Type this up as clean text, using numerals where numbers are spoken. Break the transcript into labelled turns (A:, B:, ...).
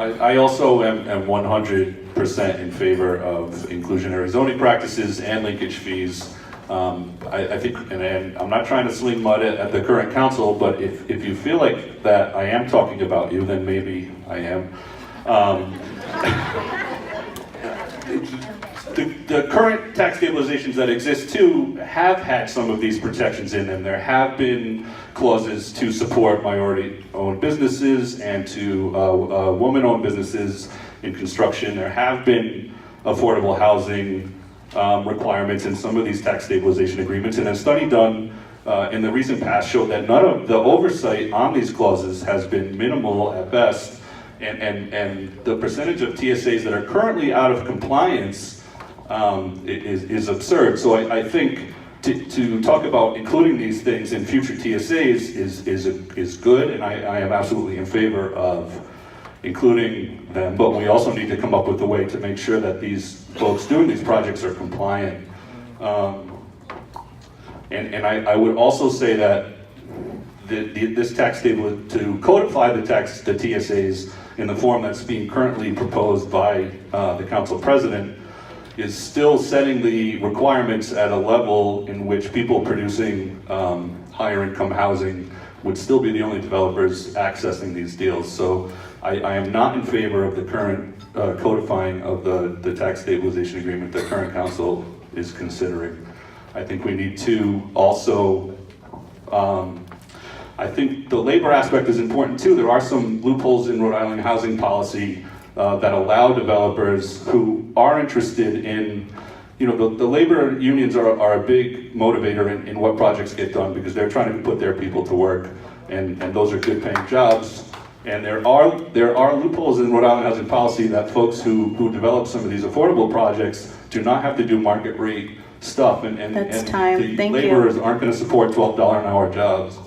A: I also am 100% in favor of inclusionary zoning practices and linkage fees. I think, and I'm not trying to sling mud at the current council, but if you feel like that I am talking about you, then maybe I am. The current tax stabilizations that exist too have had some of these protections in them. There have been clauses to support minority-owned businesses and to woman-owned businesses in construction. There have been affordable housing requirements in some of these tax stabilization agreements, and a study done in the recent past showed that none of the oversight on these clauses has been minimal at best, and the percentage of TSAs that are currently out of compliance is absurd. So I think to talk about including these things in future TSAs is good, and I am absolutely in favor of including them, but we also need to come up with a way to make sure that these folks doing these projects are compliant. And I would also say that this tax table, to codify the TSAs in the form that's being currently proposed by the council president, is still setting the requirements at a level in which people producing higher income housing would still be the only developers accessing these deals. So I am not in favor of the current codifying of the tax stabilization agreement the current council is considering. I think we need to also, I think the labor aspect is important too. There are some loopholes in Rhode Island housing policy that allow developers who are interested in, the labor unions are a big motivator in what projects get done, because they're trying to put their people to work, and those are good paying jobs. And there are loopholes in Rhode Island housing policy that folks who develop some of these affordable projects do not have to do market rate stuff, and
B: That's time.
A: the
B: Thank you.
A: laborers aren't going to support $12 an hour jobs.